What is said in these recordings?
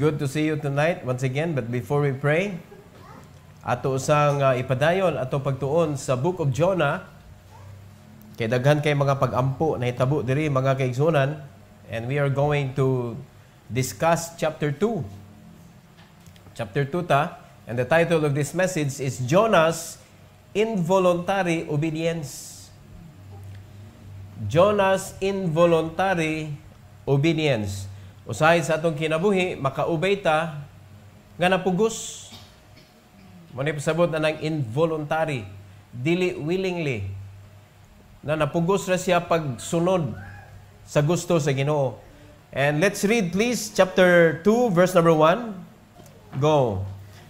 good to see you tonight once again. But before we pray, ato usang ipadayon ato pagtuon sa Book of Jonah. Kay daghan kay mga pag-ampo na hitabo diri mga kaigsunan, and we are going to discuss chapter 2. Chapter 2 ta, and the title of this message is Jonah's Involuntary Obedience. Jonah's Involuntary Obedience. Usahay sa atong kinabuhi, makaubay ta nga napugos. Muna pasabot na ng involuntary, dili willingly, na napugos na siya pagsunod sa gusto sa Ginoo. And let's read please chapter 2 verse number 1. Go.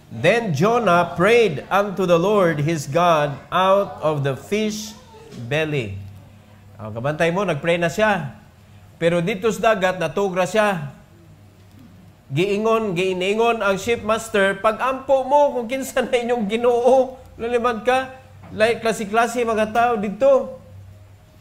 Then Jonah prayed unto the Lord his God out of the fish belly. Kabantay mo, nagpray na siya. Pero dito sa dagat, natugra siya. Giingon ang shipmaster, pag-ampo mo kung kinsa na inyong Ginoo. Lalibad ka, like klase-klase mga tao dito.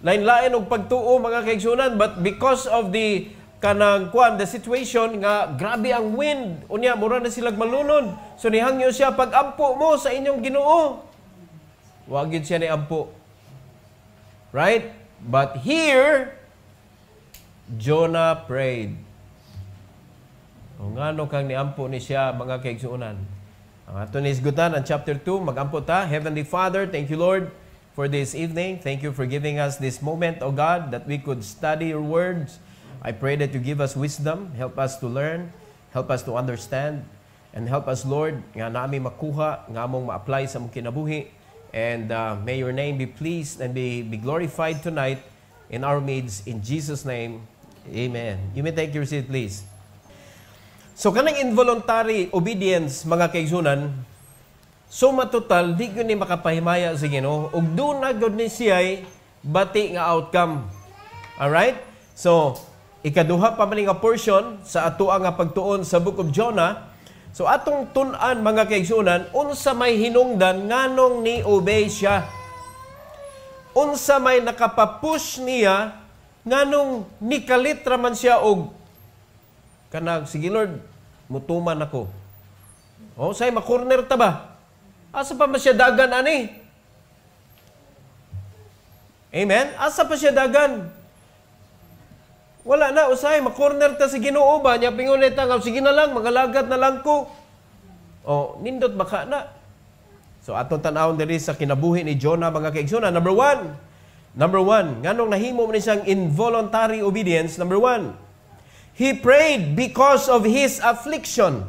Lain-lain og pagtuo mga kaigsunan, but because of the the situation nga grabe ang wind, unya mura na sila malunod. So nihangyo siya, pag-ampo mo sa inyong Ginoo. Wa gyud siya ni ampo. Right? But here Jonah prayed. O ngano kang niampo ni siya mga kaigsunan. Ang ato ni isgutan ang chapter 2, magampo ta. Heavenly Father, thank you Lord for this evening. Thank you for giving us this moment, O God, that we could study your words. I pray that you give us wisdom, help us to learn, help us to understand, and help us, Lord, nga nami makuha, nga mong ma-apply sa mong kinabuhi. And may your name be pleased and be glorified tonight in our midst. In Jesus' name, amen. You may take your seat, please. So, kanang involuntary obedience, mga kaigsunan, so matotal, di ko ni makapahimaya sa Ginoo, ug doon na gud ni siya'y bati nga outcome. Alright? So, ikaduha pa man nga portion sa atoa nga pagtuon sa Book of Jonah. So, atong tun-an mga kaigsunan, unsa may hinungdan nganong ni obey siya. Unsa may nakapapush niya nganong nikalit raman siya og kanag, sige Lord, mutuman ako. O, say, makorner ta ba? Asa pa siya dagan, ani? Amen? Asa pa siya dagan? Wala na, usay, makorner ta sa Ginoo ba? Nya pingunit nga, sige na lang, magalagat na lang ko. O, nindot baka na. So, atong tanawon diri sa kinabuhi ni Jonah, mga kaigsunan. Number one, nganong nahimo ni siyang involuntary obedience? Number one, he prayed because of his affliction.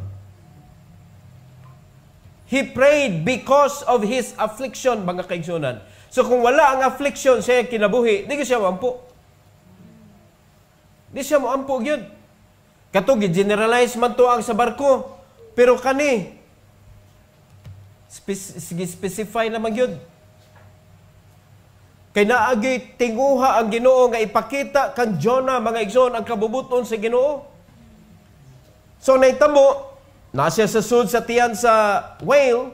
He prayed because of his affliction, mga kaigsunan. So kung wala ang affliction siya kinabuhi, di siya moampo. Di siya moampo gyud. Kato gi-generalize man to ang sa barko. Pero kani specify naman gyud. Kay naagi tinguha ang Ginoo nga ipakita kang Jonah, mga igsoon, ang kabubuton sa Ginoo. So naitabo, nasya sa sud sa tiyan sa whale,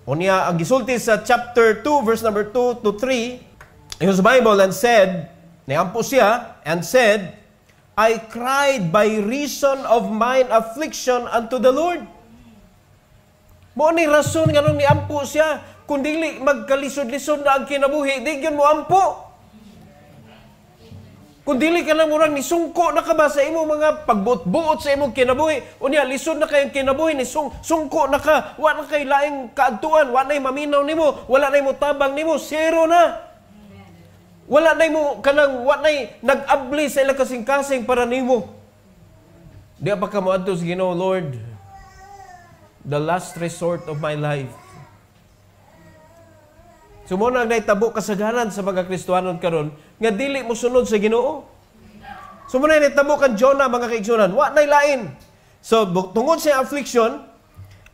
unya ang gisulti sa chapter 2, verse number 2 to 3, in his Bible, and said, niampo siya, and said, I cried by reason of mine affliction unto the Lord. Mo ni rason nga nung niampo siya, kundili magkalisod-lisod na ang kinabuhi, di yun mo ampo. Kung dili ka na murang nisungko na ka ba sa imo mga pagbuot-buot sa imong kinabuhi, unya lisod na kayong kinabuhi, sungko na ka, wala na kay laing kaadtuan, wala na maminaw nimo, wala na mo tabang nimo, zero na. Wala na mo kanang wala na nag-abli sa ila kasing-kasing para nimo. Di pa ka mo adto sa Ginoo, Lord, the last resort of my life. So mo nang naitabo kasagaran sa mga Kristiyanon karon nga dili mo sunod sa Ginoo. So mo na naitabo kan Jonah, mga kaigsunan, wa nay lain. So tungod sa affliction,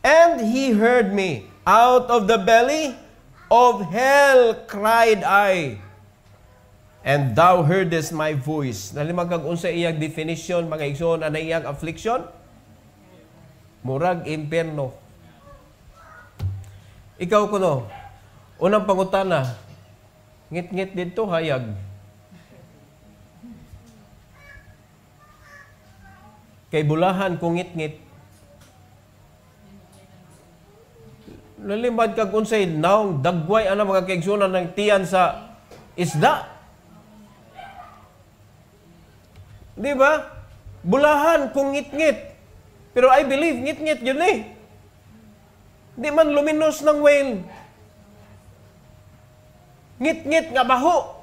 and he heard me out of the belly of hell cried I, and thou heardest my voice. Nalimag kag unsa iyang definition, mga igsoon, ana iyang affliction? Murag impierno. Ikaw kuno, unang pangutana, ngit-ngit dito, hayag. kay bulahan kung ngit-ngit. Lalimad kag unsay naong dagway ana mga kaigsunan ng tiyan sa isda. Di ba? Bulahan kung ngit-ngit. Pero I believe ngit-ngit yun eh. Di man luminos ng whale. Ngit-ngit nga baho.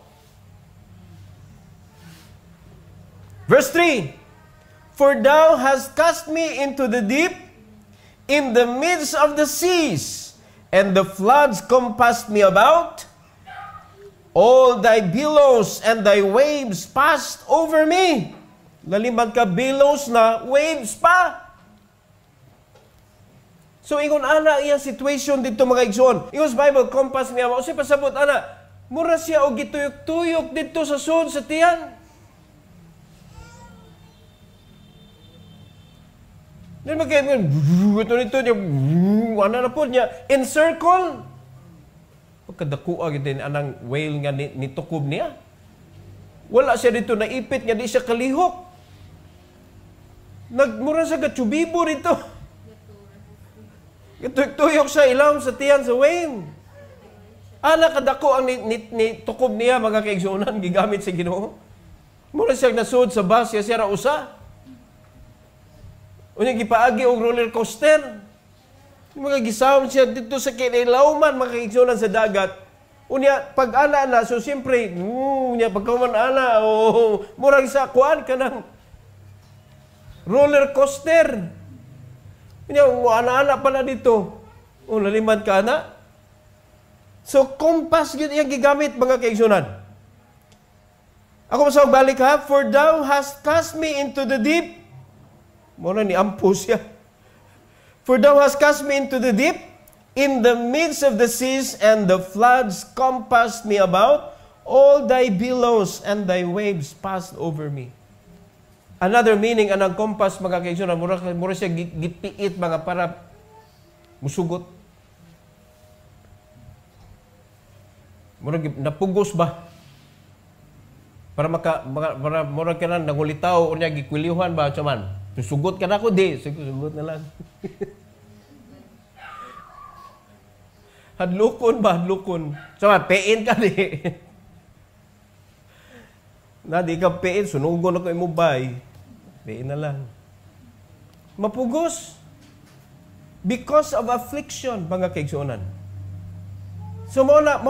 Verse 3, For thou hast cast me into the deep, in the midst of the seas, and the floods compassed me about. All thy billows and thy waves passed over me. Lalimad ka, billows na, waves pa. So, ingon ana iyang situation dito mga igsoon. Ingon sa Bible, compass me about. O siya pasabot, ana, mura siya o gituyok-tuyok dito sa sud, sa tiyan. Then magkaya, ito niya, ano na po niya, encircle. Pagkadakuha din anang whale nga nitukob niya. Wala siya dito, naipit nga, di siya kalihok. Nagmura sa gatsubibo dito. Tuyok sa ilawom sa tiyan sa whale. Ana kadako ang nitukob niya, mga kaigsunan, gigamit sa Ginoo. Mura siya nasud sa bus, siya ra usa. Unya gipaagi og roller coaster. Mga gisawon siya dito sa kinilawman, mga kaigsunan sa dagat. Unya pag ana na, so siyempre, unya pagkaman ana, murag sa kuan kanang roller coaster. Unya ana-ana pala dito. Lalimad ka na. So compass gyud iyang gigamit, mga kaigsunan. Ako masawag balik ha, For thou hast cast me into the deep. Muna ni ampo siya. For thou hast cast me into the deep, in the midst of the seas, and the floods compassed me about. All thy billows and thy waves passed over me. Another meaning anang compass, mga kaigsunan, mura siya gipiit mga para musugot. Mura napugos ba? Para mura ka na nangulitaw o niya gikwilihuan ba chaman? Susugot ka na ako, di. Sugot na lang. Hadlukon ba? Hadlukon. Chaman, pein ka di. Na di ka pein, sunugon ako imubay. Pein na lang. Mapugos. Because of affliction, mga kaigsunan. So, mo na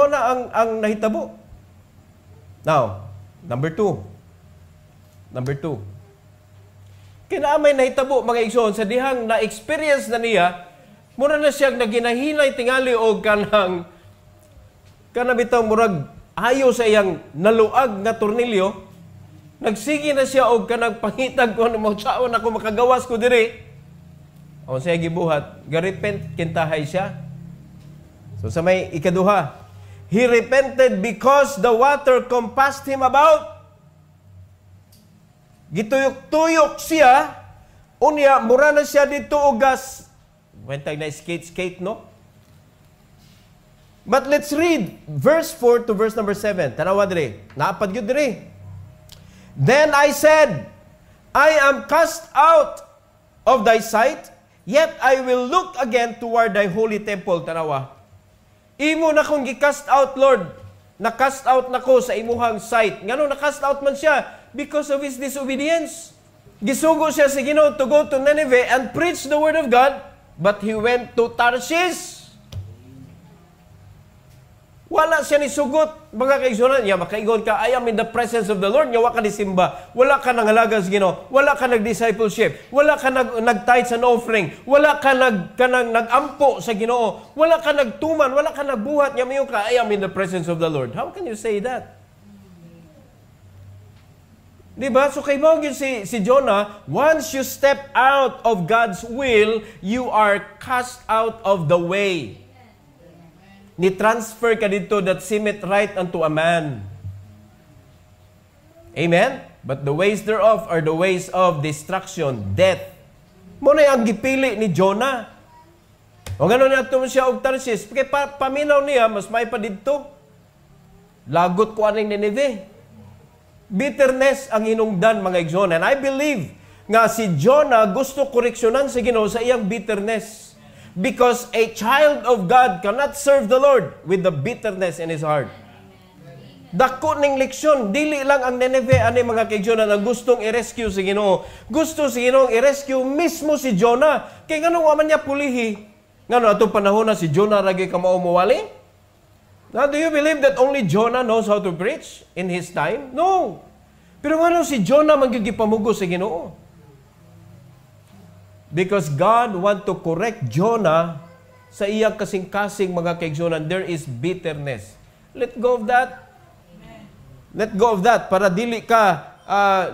ang nahitabo. Now, number 2. Kinaamay nahitabo, mga igsoon, sa dihang na-experience na niya, mura na siyang naginahinay tingali o kanang bitaw murag ayo sa iyang naluag na tornilyo, nagsigi na siya o kanang pangitag ko, mausaon ako makagawas ko diri. O siya gibuhat, garepent kintahay siya. So sa may ikaduha, he repented because the water compassed him about. Gituyok-tuyok siya, unya, mura na siya dito ugas. Wentay na skate, no? But let's read verse 4 to verse number 7. Tanawa dire. Naapad yun dire. Then I said, I am cast out of thy sight, yet I will look again toward thy holy temple. Tanawa. Imo na kong gi-cast out, Lord. Na-cast out na ko sa imuhang sight. Ngano na-cast out man siya? Because of his disobedience. Gisugo siya sa Ginoo to go to Nineveh and preach the word of God, but he went to Tarshish. Wala siya ni sugot, mga kaigsunan. Ya, makaigon ka, I am in the presence of the Lord. Nga, wala ka nisimba. Wala ka nangalaga sa Ginoo. Wala ka nag-discipleship. Wala ka nag-tithes and offering. Wala ka nag-ampo sa Ginoo. Wala ka nagtuman. Wala ka nagbuhat. Nga, mayo ka, I am in the presence of the Lord. How can you say that? Diba? So kay mo si Jonah, once you step out of God's will, you are cast out of the way. Ni-transfer ka dito that seemeth right unto a man. Amen? But the ways thereof are the ways of destruction, death. Muna ang gipili ni Jonah. O gano'n na ito siya og Tarshish. Kaya paminaw niya, mas may pa dito. Lagot ko aning Nineveh. Bitterness ang hinungdan, mga igsoon. And I believe nga si Jonah gusto koreksyonan sa Ginoo sa iyang bitterness. Because a child of God cannot serve the Lord with the bitterness in his heart. Dako ning leksyon, dili lang ang Nineveh ani mga kaigsunan ang gustong i-rescue si Ginoo. Gusto si Ginoo i-rescue mismo si Jonah. Kay ngano wa man niya pulihi? Ngano atong panahon na si Jonah ragi ka mao muwali? Now, do you believe that only Jonah knows how to preach in his time? No. Pero ngano si Jonah magigipamugo sa Ginoo? Because God want to correct Jonah sa iyang kasing-kasing mga kaigsunan. There is bitterness. Let go of that. Let go of that para dili ka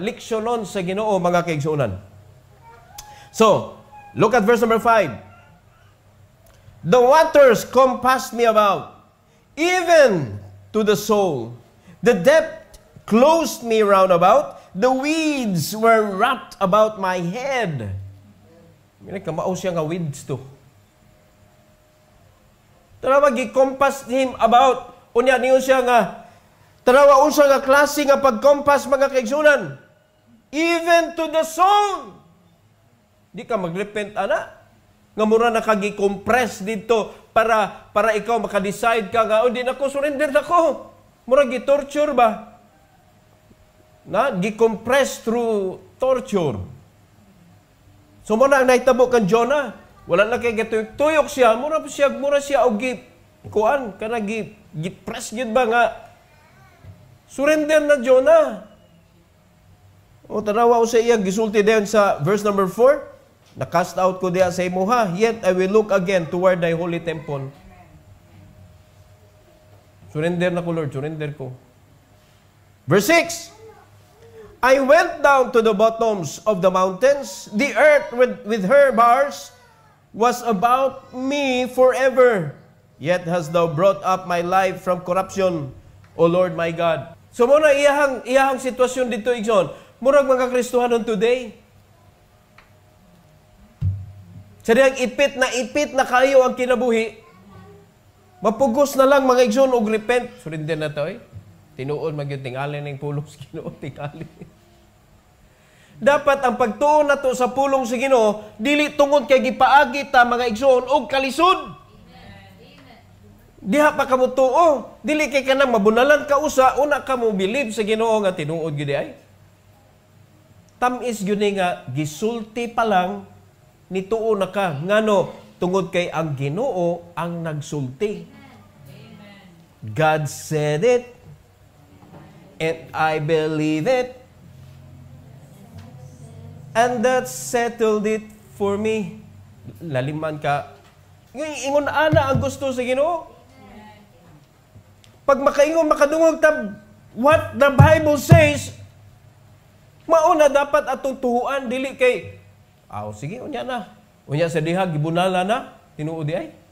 leksyonon sa Ginoo mga kaigsunan. So, look at verse number 5. The waters compassed me about, even to the soul. The depth closed me round about. The weeds were wrapped about my head. Kamao siya nga weeds to. Tanawa gi-compass him about. Unya niyo siya nga tanawa unsa nga klase nga pag-compass mga kaigsunan. Even to the soul. Di ka mag-repent ana. Nga mura na kagi-compress dito para ikaw maka-decide ka nga di na ko surrender na ko. Mura gi-torture ba? Na gi-compress through torture. So muna ang nahitabo kan Jonah, wala na kay tuyok siya, mura siya og kuan kana gi-press gid ba nga surrender na Jonah. O tanawa ko sa iya gisulti dayon sa verse number 4, na-cast out ko diha sa imuha, yet I will look again toward thy holy temple. Surrender na ko Lord, surrender ko. Verse 6, I went down to the bottoms of the mountains. The earth with her bars was about me forever. Yet hast thou brought up my life from corruption, O Lord my God. So muna iyahang sitwasyon dito, igsoon. Murag mga Kristohanon today. Sa diyang ipit na kayo ang kinabuhi. Mapugos na lang mga igsoon og repent. Surrender na to Tinuod magyud tingali ning pulong sa Ginoo tingali. Dapat ang pagtuon nato sa pulong sa Ginoo dili tungod kay gipaagi ta mga igsoon og kalisod. Diha pa kamo tuo, dili kay kanang mabunalan ka usa una ka mo believe sa Ginoo nga tinuod gyud ay. Tamis gyud nga gisulti pa lang nituo na ka ngano tungod kay ang Ginoo ang nagsulti. God said it. And I believe it. And that settled it for me. Laliman ka. Ingon ana ang gusto sa Ginoo. Pag makaingon, makadungog tab, what the Bible says, mauna dapat atong tuhuan, dili kay, sige, unya na. Unya sa diha, gibunala na, tinuod di ay.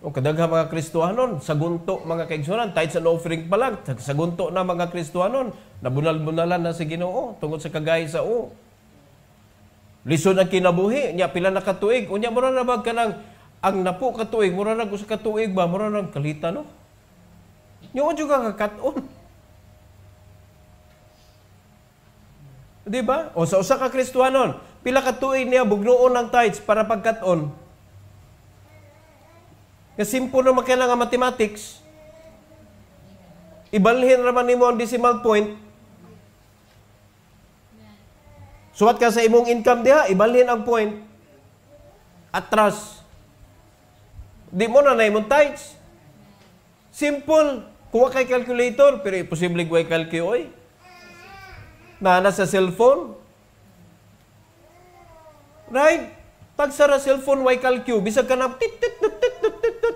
O kadagha mga Kristohanon, sagunto mga kaigsunan, tithes and offering pa lang, sagunto na mga Kristohanon, nabunal-bunalan na sa Ginoo tungod sa kagay sa lisod ang kinabuhi, nya pila na katuig, unya mura na ba kanang ang napo katuig, mura na sa katuig ba, mura na kalita no? Nyo juga kakaton. Di ba? O sa usa ka Kristohanon, pila katuig niya bugnoon ang tithes para pagkaton. Kasi simple naman kailangan mathematics. Ibalhin naman nimo ang decimal point. Suwat ka sa imong income diha, ibalhin ang point. Atras. Di mo na imong tithes. Simple. Kuha kay calculator, pero imposible guay calculator. Na sa cellphone. Right? Pag sa cellphone, way calcu, bisag ka na,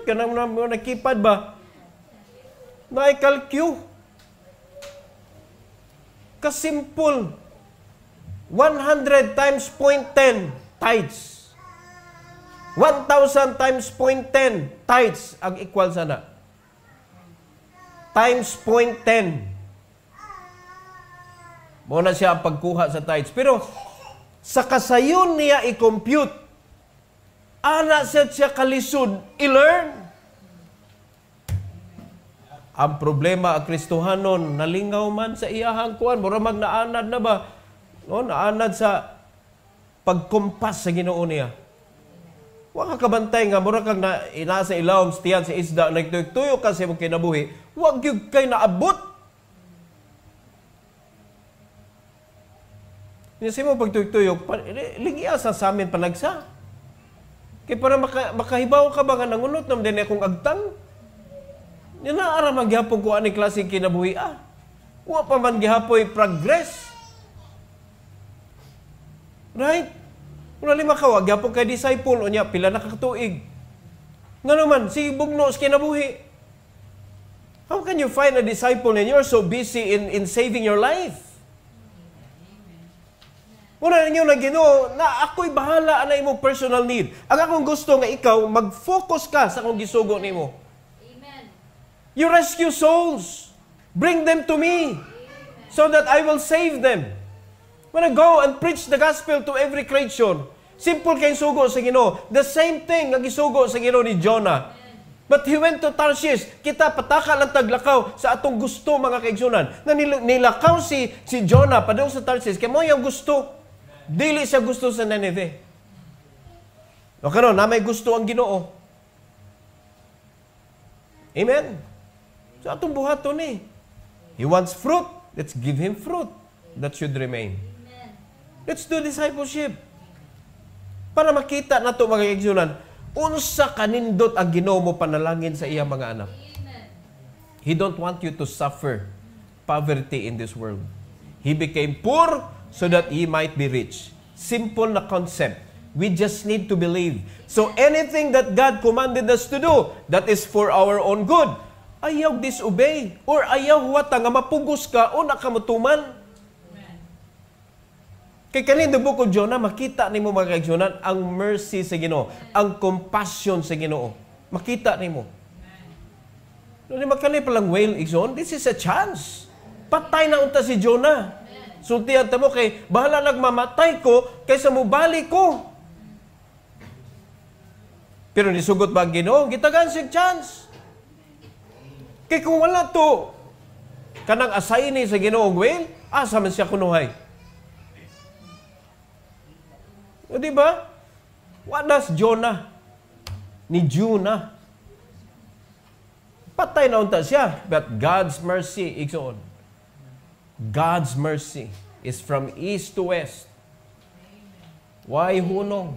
ka na keypad ba? Na calcu. Kasimple. 100 times 0.10 tithes. 1,000 times 0.10 tithes ang equal sana. Times 0.10. Muna siya ang pagkuha sa tithes. Pero, sa kasayon niya i-compute, ana siya kalisod, i-learn. Ang problema ang Kristohanon nalingaw man sa iyahang kuan, mura magnaanad na ba? No, naanad sa pagkumpas sa Ginoo niya. Wa ka kabantay nga mura kang inasa ilawom tiyan sa isda nagtuyo ka sa imong kinabuhi, wa gyud kay naabot. Ni sa imong pagtuyok, ligiya sa amin panagsa. Kay para makahibaw ka ba nga nangunot nam din akong agtang? Ni naara magyapon ko ani klase kinabuhi Wa pa man gihapoy progress. Right? Kung lima ka, wag yapon kay disciple, o niya, pila na kakatuig. Nga naman, si bugno sa kinabuhi. How can you find a disciple and you're so busy in saving your life? Muna ninyo na Ginoo, na ako'y bahala na imong personal need. Ang akong gusto nga ikaw, mag-focus ka sa akong gisugo nimo. Amen. You rescue souls. Bring them to me. So that I will save them. When I go and preach the gospel to every creation, simple kayong sugo sa Ginoo. The same thing ang gisugo sa Ginoo ni Jonah. But he went to Tarshish. Kita pataka lang taglakaw sa atong gusto mga kaigsunan. Na nilakaw si Jonah padung sa Tarshish. Kaya mo yung gusto. Dili siya gusto sa Nineveh. O karon, na may gusto ang Ginoo. Amen. So atong buhaton ni. He wants fruit. Let's give him fruit. That should remain. Let's do discipleship. Para makita na ito mga kaigsunan, unsa kanindot ang Ginoo mo panalangin sa iya mga anak. He don't want you to suffer poverty in this world. He became poor so that he might be rich. Simple na concept. We just need to believe. So anything that God commanded us to do, that is for our own good. Ayaw disobey. Or ayaw huwata nga mapugos ka o nakamutuman. Kay kanina book of Jonah, makita nimo mga kaigsunan ang mercy sa Ginoo, ang compassion sa Ginoo. Makita nimo. No ni makanay palang whale igsoon, this is a chance. Patay na unta si Jonah. Sultihan ta mo kay bahala nagmamatay ko kaysa mubalik ko. Pero nisugot ba ang Ginoo? Gitagan sig chance. Kay kung wala to kanang assign sa Ginoo whale, asa man siya kunuhay. O diba? What does Jonah? Ni Jonah. Patay na unta siya. But God's mercy, igsoon. God's mercy is from east to west. Why hunong?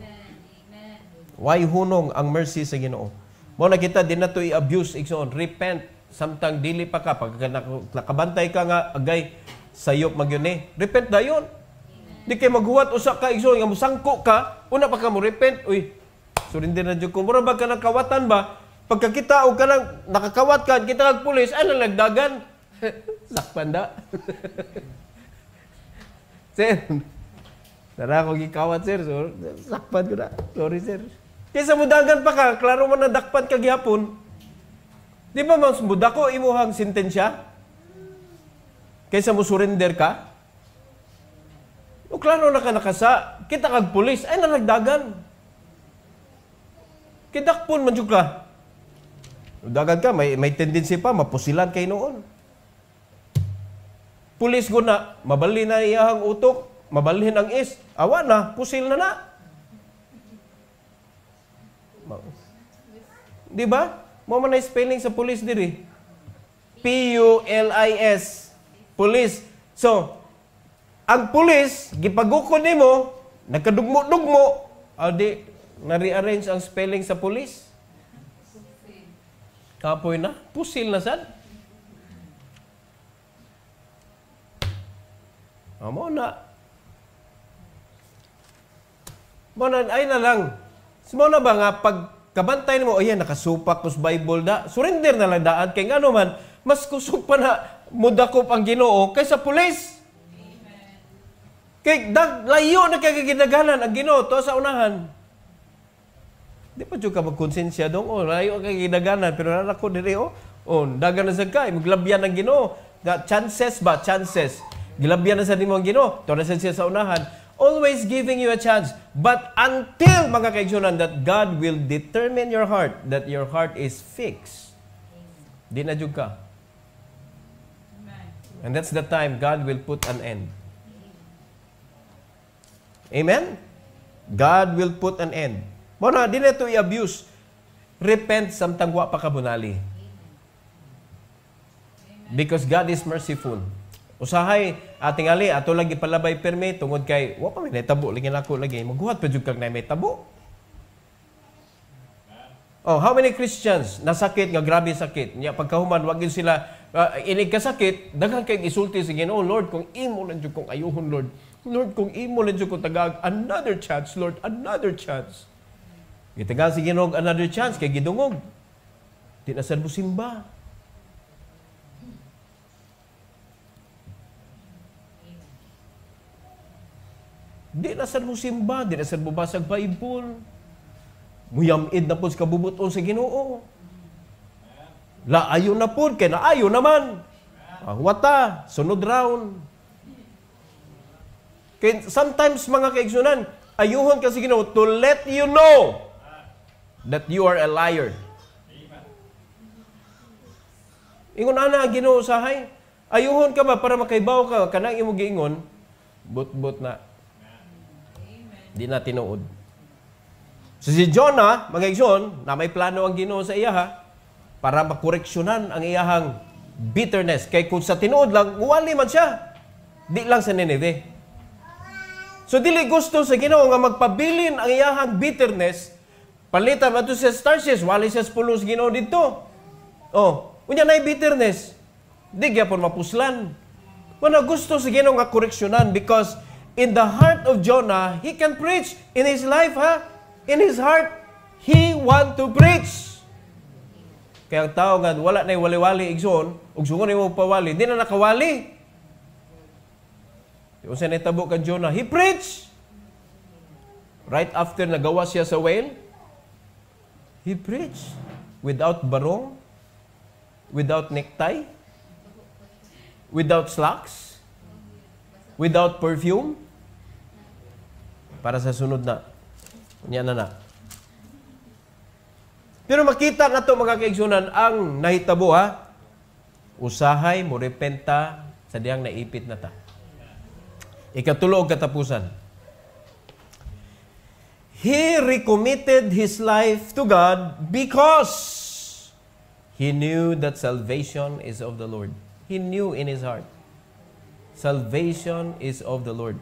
Why hunong ang mercy sa Ginoo? Mo na kita din na to i-abuse, igsoon. Repent. Samtang dili pa ka. Pag nakabantay ka nga, agay, sayop magyun eh. Repent na yun. Di kay maghuwat usa ka igsoon nga musangko ka, una pa ka mo repent. Uy, surrender na jud ko. Mura ba ka nakawatan ba? Pagka kita o ka nang nakakawat ka, kita kag pulis, ay lang nagdagan. Sakpan da. Sir, tara ko gikawat sir. So, sakpan ko na. Sorry sir. Kaysa mudagan pa ka, klaro man nadakpan ka gihapon. Di ba mas mudako imuhang sentensya? Kaysa mo surrender ka? O klaro na ka nakasa, kita kag pulis, ay nalagdagan. Kidakpon man jud ka. Dagan ka, may tendency pa, mapusilan kay noon. Pulis ko na, mabali na iyahang utok, mabalhin ang is, awa na, pusil na. Di ba? Mo man na spelling sa pulis diri. P-U-L-I-S. Pulis. So, ang pulis, gipagukon nimo, nagkadugmo-dugmo, di, na-rearrange ang spelling sa pulis. Kapoy na, pusil na sad. Amo na. Ay na lang. Mo na ba nga, pagkabantay mo, ayan, nakasupak ko sa Bible da, surrender na lang daan, kay nga naman, mas kusog pa na mudakop ang Ginoo kaysa pulis. Kay layo na kagaginagalan ang Ginoo to sa unahan. Di pa jud ka magkonsensya dong, layo ka ginagalan pero nara ko diri dagan na sad ka, maglabyan ang Ginoo. Chances ba? Chances. Gilabyan na sa nimo ang Ginoo, to na sad siya sa unahan. Always giving you a chance. But until mga kaigsunan that God will determine your heart, that your heart is fixed. Di na jud ka. And that's the time God will put an end. Amen? God will put an end. Muna, di na ito i-abuse. Repent samtang wa pa kabunali. Because God is merciful. Usahay, atingali, ato lagi palabay perme, tungod kay, wa pa may tabo, lagi na ako lagi. Maghuhat pa dyan kag na may tabo. Oh, how many Christians nasakit nga grabe sakit? Nya pagkahuman wag yun sila inig kasakit, daghan kay isulti sa Ginoo, Lord, kung imo lang jud kong ayuhon, Lord. Lord, kung imo lang jud kong tagag another chance, Lord, another chance. Gitagan si Ginoo another chance kay gidungog. Di na sad mo simba. Di na sad mo simba, di na sad mo basag Bible. Muyamid na po sa kabubuton sa Ginoo. Laayo na po, kaya naayo naman. Wata, sunod round. Kaya sometimes mga kaigsunan, ayuhon ka sa Ginoo to let you know that you are a liar. Ingon ana Ginoo usahay, ayuhon ka ba para makaibaw ka, kanang imo giingon, but na. Di na tinuod. So si Jonah, mga igsoon, na may plano ang Ginoo sa iya para makoreksyonan ang iyahang bitterness. Kay kung sa tinuod lang, uwali man siya. Di lang sa Nineveh. So dili gusto sa Ginoo nga magpabilin ang iyahang bitterness, palitan ato sa Tarsis, wali siya sa pulos Ginoo dito. Oh, unya na bitterness. Di gyapon mapuslan. Wala gusto sa Ginoo nga koreksyonan because in the heart of Jonah, he can preach in his life, In his heart, he want to preach. Kaya ang tao nga, wala na wali-wali igsoon, ug sungon mo pawali, di na nakawali. Yung sa netabo kan Jonah, he preached. Right after nagawa siya sa whale, he preached. Without barong, without necktie, without slacks, without perfume, para sa sunod na. Yan na. Pero makita na ito mga kaigsunan ang nahitabo usahay mo repenta sa diyang naipit na ta. Ikatulo og katapusan. He recommitted his life to God because he knew that salvation is of the Lord. He knew in his heart. Salvation is of the Lord.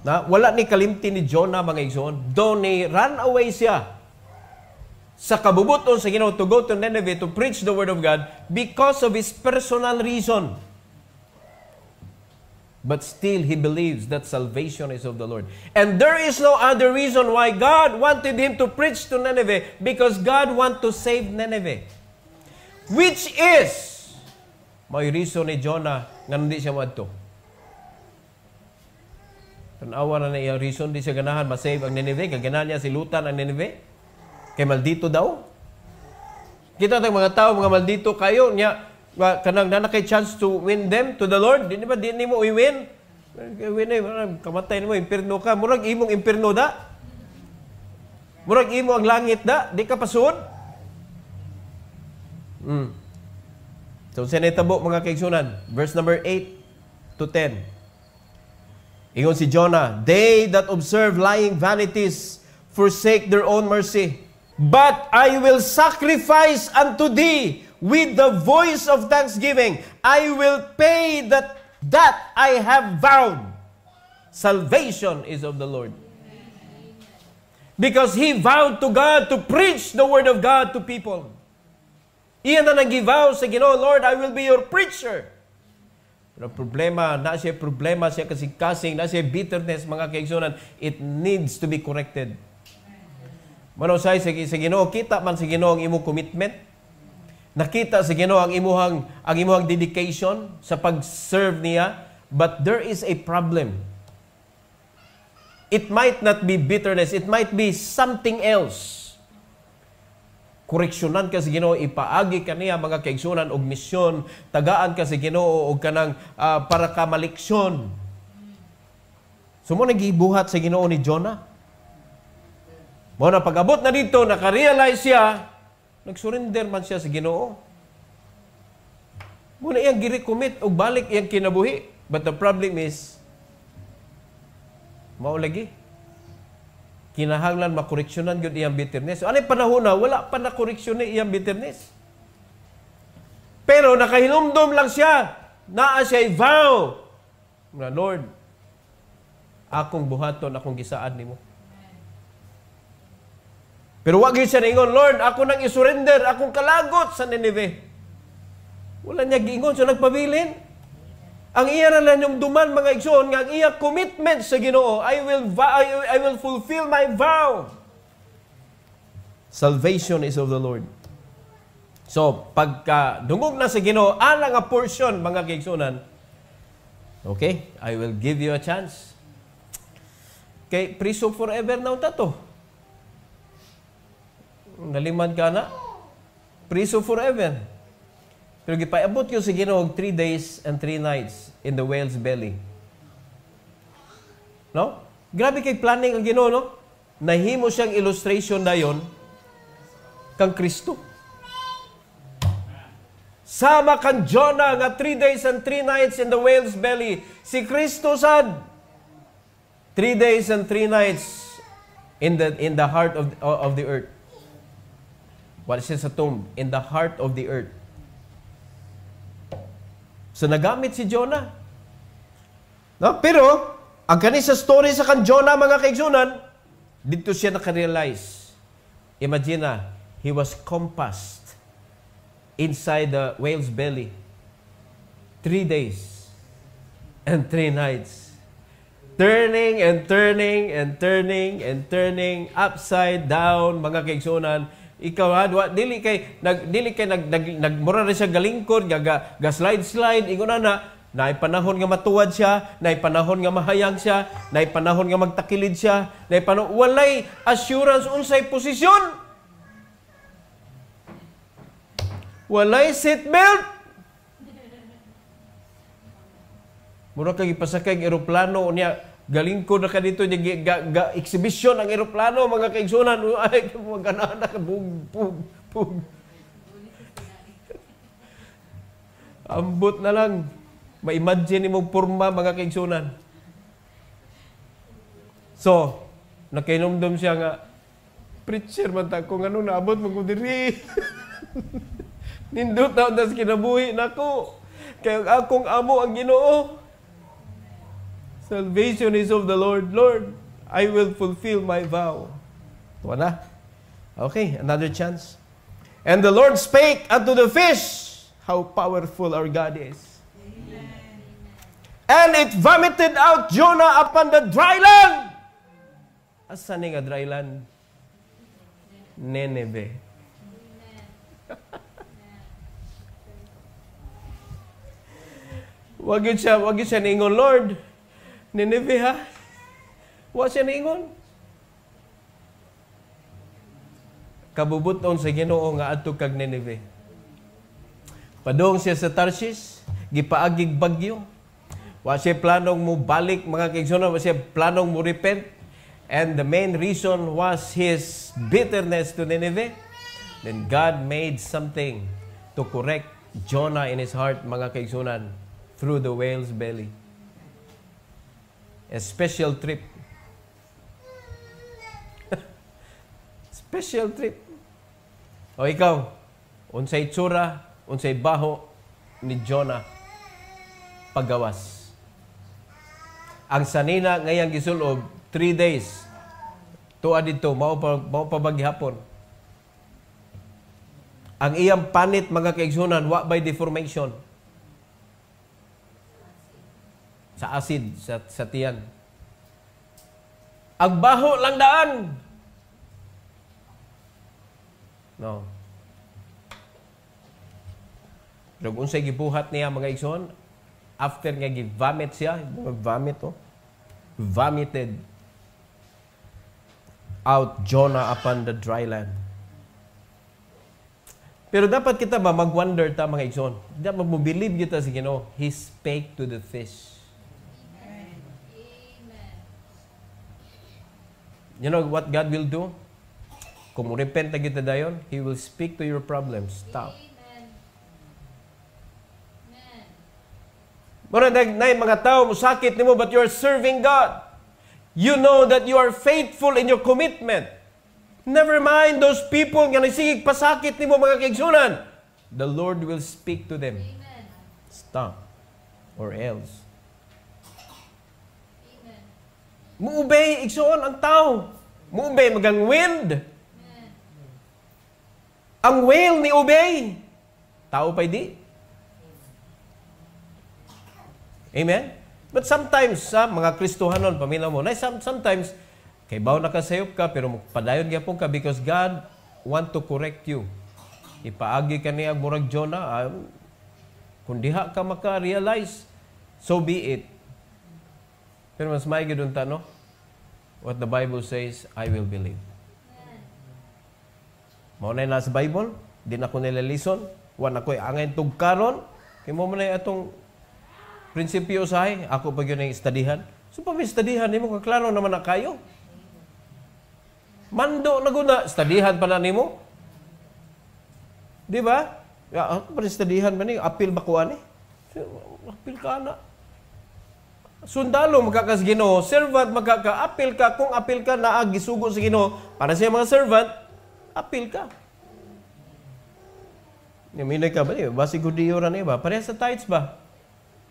Na wala ni kalimti ni Jonah mga igsoon, do ni run away siya sa kabubuton sa Ginoo to go to Nineveh to preach the word of God because of his personal reason. But still he believes that salvation is of the Lord. And there is no other reason why God wanted him to preach to Nineveh, because God want to save Nineveh. Which is may reason ni Jonah nga hindi siya madto. Tanawa na iyang reason, di siya ganahan masave ang Nineveh, kaganahan niya silutan ang Nineveh, kay maldito daw. Kita tayong mga tao, mga maldito kayo, niya, kanang nanakay chance to win them to the Lord, di ba, di mo i-win? Kamatay mo, impirno ka, murag imong impirno da? Murag imo ang langit da? Di ka pasud? So, sinetabo mga kaigsunan, verse number 8 to 10. Ingon si Jonah, they that observe lying vanities forsake their own mercy. But I will sacrifice unto thee with the voice of thanksgiving. I will pay that I have vowed. Salvation is of the Lord. Because he vowed to God to preach the word of God to people. Iyan na nag-vow sa Ginoo, Lord, I will be your preacher. Pero problema siya kasing-kasing, na siya bitterness, mga kaigsunan, it needs to be corrected. Manusay sa Ginoo, kita man sa Ginoo ang imong commitment, nakita sa Ginoo ang imong dedication sa pag-serve niya, but there is a problem. It might not be bitterness, it might be something else. Koreksyonan ka sa Ginoo, ipaagi ka niya mga kaigsunan og misyon, tagaan ka sa Ginoo og kanang para ka maliksyon. So mo nagibuhat sa Ginoo ni Jonah. Mo na pag-abot na dito, naka-realize siya, nag-surrender man siya sa Ginoo. Muna iyang girecommit o balik iyang kinabuhi. But the problem is, maulagi. Kinahanglan makoreksyonan yun iyang bitterness. So, anong panahon na, wala pa na koreksyon ni iyang bitterness. Pero nakahinumdom lang siya. Naa siya'y vow. Na, Lord, akong buhaton, akong gisaad nimo. Pero wag siya ningon, Lord, ako nang isurrender, akong kalagot sa Nineveh. Wala niya giingon, so nagpabilin. Ang iya na lang yung duman, mga igsoon, nga ang iya commitment sa Ginoo, I will fulfill my vow. Salvation is of the Lord. So, pagka dungog na sa Ginoo, ala nga portion, mga kaigsunan, okay, I will give you a chance. Kay priso forever na unta to. Nalimad ka na? Priso forever. Pero gipaabot ko sa Ginoo 3 days and 3 nights in the whale's belly. No? Grabe kay planning ang Ginoo, no? Nahimo siyang illustration dayon kang Kristo. Sama kang Jonah nga 3 days and 3 nights in the whale's belly. Si Kristo sad 3 days and 3 nights in the heart of the earth. What is it sa tomb? In the heart of the earth. So nagamit si Jonah. No? Pero, ang kanisa story sa kan Jonah, mga kaigsunan, dito siya nakarealize. Imagine na, he was compassed inside the whale's belly 3 days and 3 nights. Turning and turning and turning and turning upside down, mga kaigsunan. Ikaw ha, dili kay nagmura rin siya galingkod, ga slide ingon na naay panahon nga matuwad siya, naay panahon nga mahayang siya, naay panahon nga magtakilid siya, naay panahon walay assurance unsay posisyon. Walay seatbelt. Mura kay ipasakay ang eroplano niya. Galingkod na ka dito, exhibition ang eroplano, mga kaigsunan. Ay, magana na ka, pug. Ambot na lang. Ma-imagine mo porma, mga kaigsunan. So, nakainomdom siya nga, preacher man ta, kung ano naabot mo ko diri. Nindot na das kinabuhi na ko. Kaya akong amo ang Ginoo. Salvation is of the Lord. Lord, I will fulfill my vow. Tuwa na. Okay, another chance. And the Lord spake unto the fish. How powerful our God is. Amen. And it vomited out Jonah upon the dry land. Asan nga dry land? Nineveh. Wag siya ningon, Lord, Nineveh ha? Wa siya ningon. Kabubuton sa Ginoo nga adto kag Nineveh. Padung siya sa Tarshish, gipaagig bagyo. Wa siya planong mo balik, mga kaigsunan, wa siya planong mo repent. And the main reason was his bitterness to Nineveh. Then God made something to correct Jonah in his heart, mga kaigsunan, through the whale's belly. A special trip. Special trip. O ikaw, unsay tsura, unsay baho ni Jonah paggawas. Ang sanina ngayang gisulob 3 days. Tuwa dito, mao pa baghapon. Ang iyang panit, mga kaigsunan, wa by deformation. Sa acid, sa tiyan. Ang baho lang daan. No. Pero unsay gibuhat niya, mga igsoon, after nga gi-vomit siya, vomit oh. Vomited out Jonah upon the dry land. Pero dapat kita mag-wonder ta, mga igsoon. Dapat mo-believe kita sa Ginoo. He spake to the fish. You know what God will do? Kung repent na kita dayon, He will speak to your problems. Stop. Muna na mga tao musakit nimo but you are serving God. You know that you are faithful in your commitment. Never mind those people nga nagsigig pasakit nimo mga kaigsunan. The Lord will speak to them. Amen. Stop. Or else. Amen. Muubay igsuon ang tao. Muubay magang wind. Amen. Ang whale ni obey. Tao pa di. Amen? But sometimes, sa mga Kristohanon, pamilya mo, sometimes, kay baw nakasayop ka, pero padayon gyapon ka because God want to correct you. Ipaagi ka niya murag Jonah, kung diha ka maka-realize, so be it. Pero mas may gudun ta, no? What the Bible says, I will believe. Maunay na sa Bible, di na ko nila lison, wan ako'y angay tugkaron, kaya mo na atong prinsipyo sahay, ako pag yun ay studyhan. So pa may studyhan, di mo kaklaro naman na kayo. Mando na guna, studyhan pa na ni mo. Di ba? Ako pa rin studyhan ba ni? Apil ba ko ani? Apil ka na. Sundalo magkakas Ginoo, servant magkaka-apil ka. Kung apil ka, naagisugo sa Ginoo. Para sa mga servant, apil ka. Minay ka ba niyo? Basi gudiyo ra niyo ba? Pareha sa tithes ba?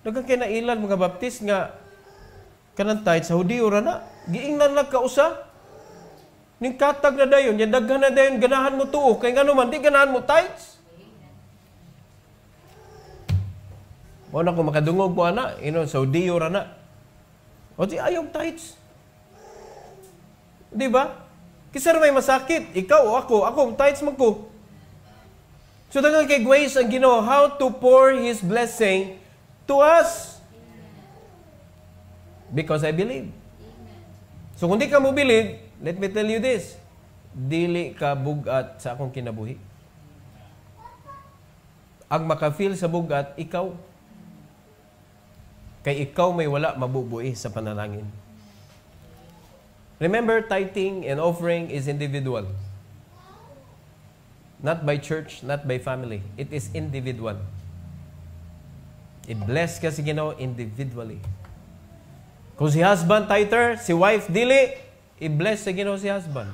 Dagang kinailan mga baptist nga kanang tithes sa hudiyo ra na. Giingnan lang ka usa. Ning katag na dayon, yan daghan na dayon, ganahan mo tuo. Kaya nga naman, di ganahan mo tithes. Mo na kung makadungog mo ana, sa hudiyo ra na. O di ayaw tithes. Di ba? Kisar may masakit. Ikaw o ako, tithes mo ko. So dagang kay ways ang Ginoo how to pour His blessing to us. Because I believe. So kung di ka mo believe, let me tell you this. Dili ka bugat sa akong kinabuhi. Ang maka-feel sa bugat, ikaw. Kay ikaw may wala mabubuhi sa panalangin. Remember, tithing and offering is individual. Not by church, not by family. It is individual. I-bless ka si Ginoo individually. Kung si husband tither, si wife dili, i-bless si Ginoo si husband.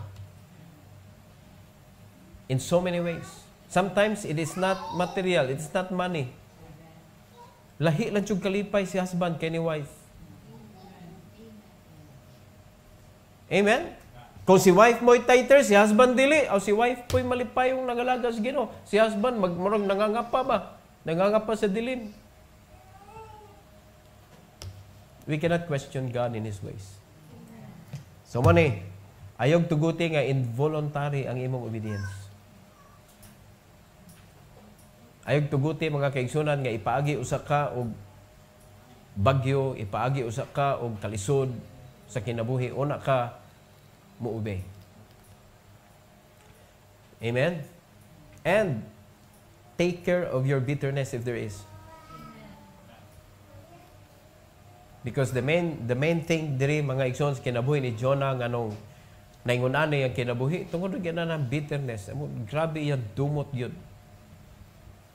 In so many ways. Sometimes it is not material, it is not money. Lahi lang yung kalipay si husband kay ni wife. Amen? Kung si wife mo'y tither, si husband dili, o si wife po'y malipay yung nangalaga sa Ginoo. Si husband, magmurang nangangapa ba? Nangangapa sa dilim. We cannot question God in His ways. So, mani, ayog tuguti nga involuntary ang imong obedience. Ayog tuguti mga kaigsunan nga ipaagi usa ka og bagyo, ipaagi usa ka og kalisod sa kinabuhi, una ka mo-obey. Amen? And take care of your bitterness if there is. Because the main thing diri mga igsoon sa kinabuhi ni Jonah nganong naingon-an ang kinabuhi tungod gyud na bitterness. Grabe yan dumot gyud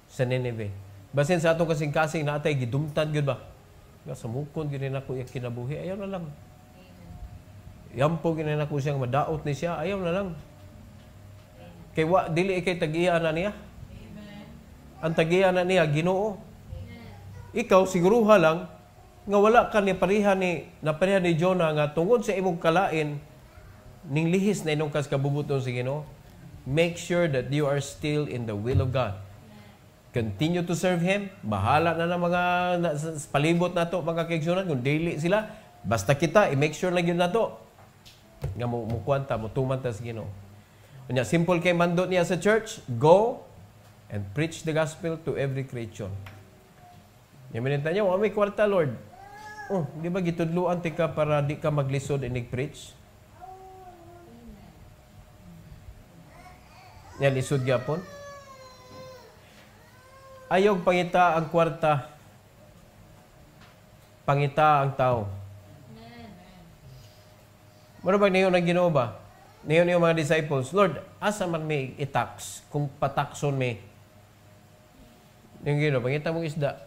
sa Nineveh. Basin sa atong kasing-kasing natay gidumtan gyud ba? Nga sumukon gyud nako yung kinabuhi, ayaw na lang. Yampo gyud nako siyang madaot ni siya, ayaw na lang. Kay wa dili kay tagiya na niya. Ang tagiya na niya Ginoo. Ikaw siguruha lang nga wala ka ni pareha ni Jonah nga tungod sa imong kalain ning lihis na inong kabubuton sa Ginoo. Make sure that you are still in the will of God. Continue to serve Him. Bahala na ng mga palibot na to, mga kaigsunan, kung daily sila. Basta kita, i-make sure lang yun na to. Nga mukwanta, mutuman ta sa Ginoo. Kanya, simple kay mandot niya sa church, go and preach the gospel to every creature. Yung minita niya, may kwarta, Lord. Oh, di ba gitudluan tika para di ka maglisod and nag-preach? Yan, lisod gyapon. Ayog pangita ang kwarta. Pangita ang tao. Mano ba niyo nang Ginoo ba? Niyo mga disciples, Lord, asa man may i-tax kung patakson may. Yung Ginoo, pangita mong isda.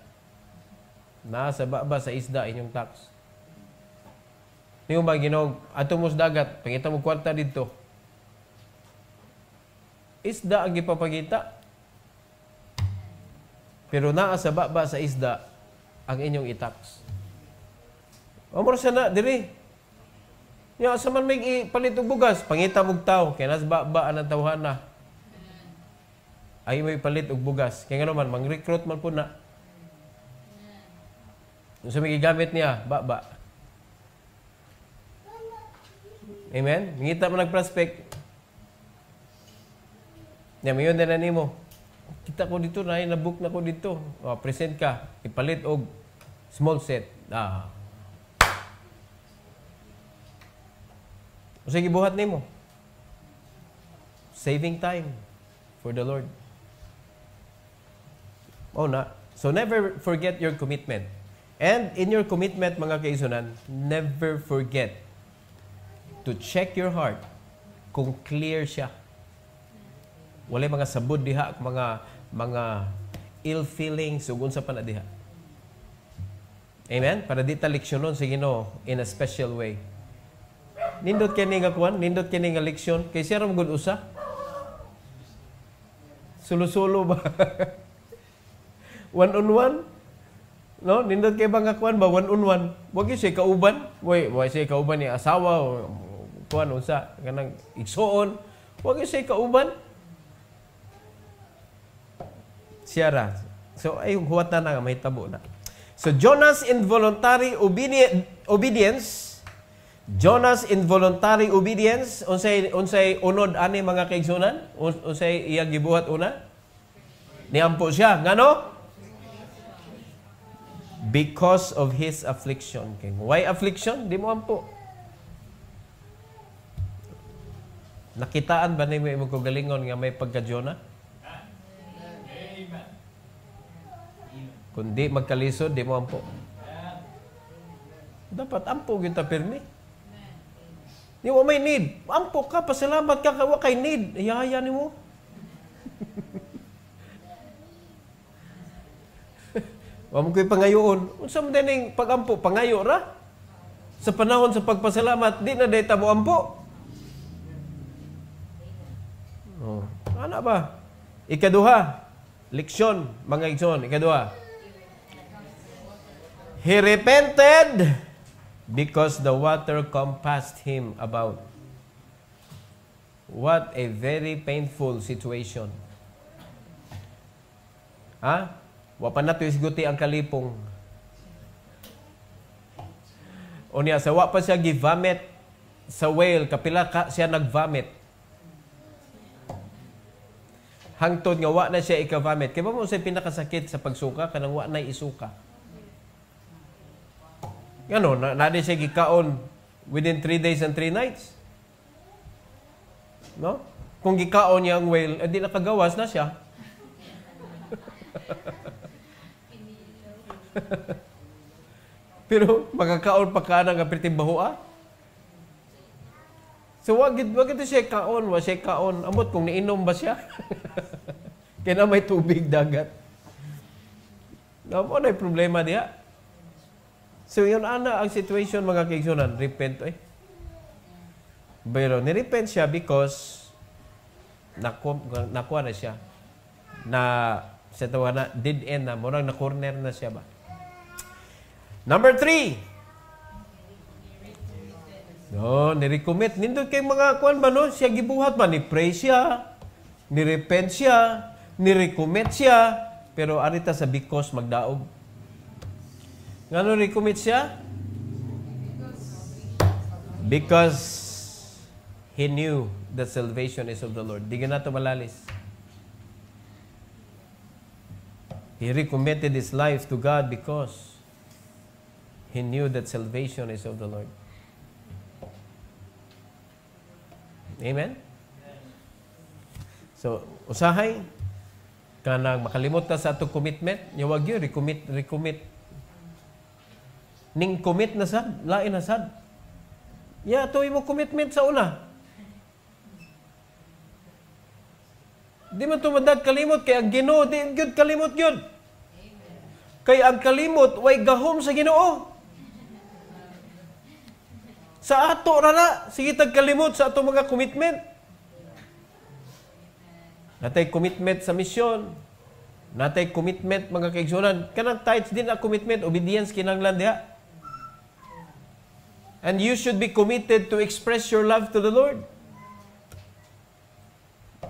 Nasa baba sa isda inyong tax. Niyo ba Ginoo, ato mo sa dagat, pangita mo kwarta dito. Isda ang gipapakita. Pero naa sa baba sa isda ang inyong i-tax. Amor sana diri. Nya sa man may ipalit og bugas, pangita mog taw, kay nas baba ang tawhana. Ay may palit og bugas. Kay ngano man mang-recruit man po na. Unsa may gigamit niya? Baba. Amen? Mingita mo nag-prospect. Mayon na nimo. Kita ko dito, na-book na ko dito. Present ka. Ipalit og small set. O sige, buhat nimo. Saving time for the Lord. So never forget your commitment. And in your commitment, mga kaisunan, never forget to check your heart kung clear siya. Walay mga sabod diha, mga ill feelings ug unsa pa na diha. Amen? Para di ta leksyonon sa Ginoo in a special way. Nindot kini nga kuan, nindot kini nga leksyon kay siya ra magud usa. Sulo-sulo ba? One on one? No, nindot kay ba nga kuan ba one on one? Wa gyud siya kauban. Wa siya kauban ni asawa o kuan unsa kanang igsuon. Wa gyud siya kauban. Siya ra. So ay huwata na may tabo na. So Jonah's involuntary obedience. Jonah's involuntary obedience, unsay unod ani mga kaigsunan? Unsay iya gibuhat una? Niampo siya. Ngano? Because of his affliction. Why affliction? Di mo ampo. Nakitaan ba ni mo imong kagalingon nga may pagka-Jonah? Kundi magkalisod, di mo ampo. Dapat ampo kita pirmi. Di mo may need. Ampo ka, pasalamat ka, wa kay need. Iyaya ni mo. Wa mo ko'y pangayoon. Unsa mo din pag-ampo, pangayo ra? Sa panahon sa pagpasalamat, di na data mo ampo. Ano ba? Ikaduha. Leksyon, mga igsoon. Ikaduha. He repented because the water compassed him about. What a very painful situation. Wa pa nato isguti ang kalipong. O niya, sa wa pa siya gi-vomit sa whale, kapila ka siya nag-vomit. Hangtod nga wa na siya ika-vomit. Kaya ba mo siya pinakasakit sa pagsuka, kanang wa na isuka. Ano, nadi siya gikaon within 3 days and 3 nights. No? Kung gikaon niya ang whale, di nakagawas na siya. Pero magkakaon pa ka ng apriting bahua. So wag ito siya kaon, wa siya kaon. Amot kung niinom ba siya? Kaya na may tubig dagat. Ano na yung problema diya? So yun ana ang situation mga kaigsunan. Repent Pero nirepent siya because nakuha na siya. Na sa tawa na dead end na. Murang na-corner na siya ba? Number 3. No, nirecommit. Nindot kay mga kuan ba no? Siya gibuhat ba? Ni-pray siya. Nirepent siya. Nirecommit siya. Pero arita sa because magdaog. Ngano recommit siya? Because he knew that salvation is of the Lord. Di na ito malalis. He recommitted his life to God because he knew that salvation is of the Lord. Amen? So, usahay, kanang makalimot na sa itong commitment, yawag yun, recommit. Ning commit na sad, lain na sad. Ito yung commitment sa una. Di man ito madag kalimot, kaya ang Ginoo, di good kalimot yun. Kay ang kalimot, way gahom sa Ginoo. Sa ato rana, sige tagkalimot sa ato mga commitment. Natay commitment sa misyon. Natay commitment mga kaigsunan. Kanang tithes din na commitment, obedience kinanglan diha. And you should be committed to express your love to the Lord.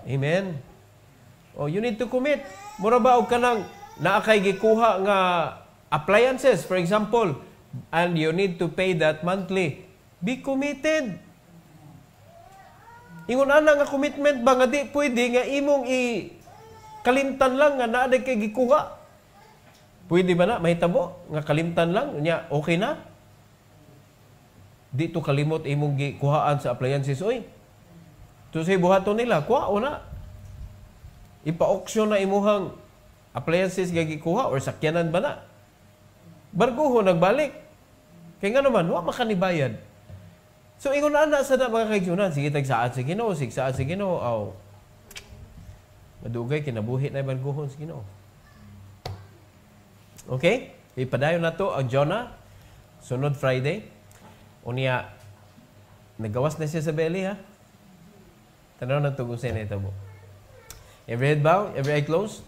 Amen. Oh, you need to commit. Mura ba og kanang naa kay gikuha nga appliances, for example, and you need to pay that monthly. Be committed. Ingon ana nga commitment ba nga di pwede nga imong kalimtan lang nga naa kay gikuha. Pwede ba na mahitabo nga kalimtan lang nya okay na? Di to kalimot imong gikuhaan sa appliances oy. To say buhaton nila, kuha o na. Ipa-auction na imuhang appliances gagikuha or sakyanan ba na? Barguho nagbalik. Kaya nga naman, wa makanibayad. So, ingon na sa na mga kaigsunan, sige tagsaad sa Ginoo, sigsaad sa Ginoo, aw. Madugay, kinabuhi na barguhon sa Ginoo. Okay? Ipadayon na to ang Jonah, sunod Friday. Unya, nagawas na siya sa belly, ha? Tanaw na to kung saan ito mo. Every head bow, every eye closed.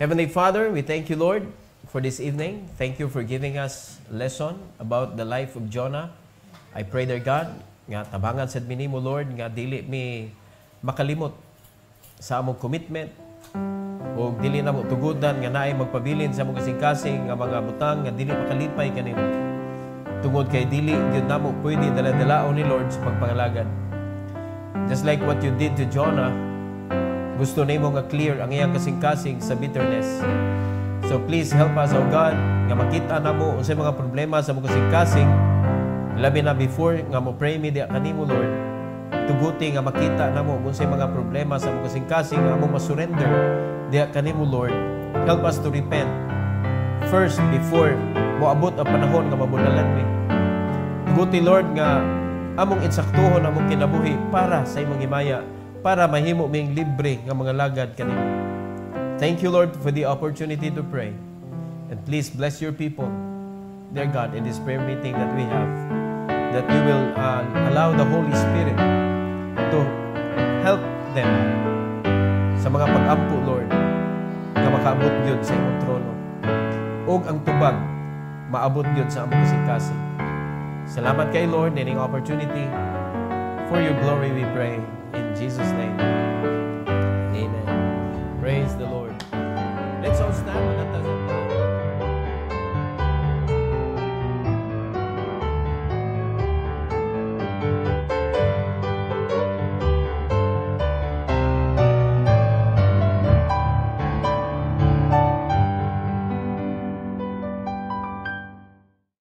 Heavenly Father, we thank you, Lord, for this evening. Thank you for giving us a lesson about the life of Jonah. I pray, dear God, nga tabangan sa minimo, Lord, nga dili mi makalimot sa among commitment o dili na mo tugudan nga naay magpabilin sa among kasing-kasing nga mga butang nga dili makalipay kanimo. Tungod kay dili gyud namo pwede dala-dalaon ni Lord sa pagpangalagad. Just like what you did to Jonah, gusto nimo nga clear ang iyang kasing-kasing sa bitterness. So please help us, O God, nga makita namo unsay mga problema sa among kasing-kasing, labi na before nga mo pray mi diha kanimo, Lord. Tuguti nga makita namo unsay mga problema sa among kasing-kasing nga among masurrender diha kanimo, Lord. Help us to repent first before moabot ang panahon nga mabunalan mi. Tuguti, Lord, nga among insaktuhon among kinabuhi para sa imong himaya, para mahimo ming libre nga mga lagad kanimo. Thank you, Lord, for the opportunity to pray. And please bless your people, dear God, in this prayer meeting that we have, that you will allow the Holy Spirit to help them sa mga pag-ampo, Lord, nga makaabot gyud sa imong trono. Og ang tubag maabot gyud sa among kasing-kasing. Salamat kay Lord, in ang opportunity. For your glory we pray. In Jesus' name. Amen. Praise the Lord.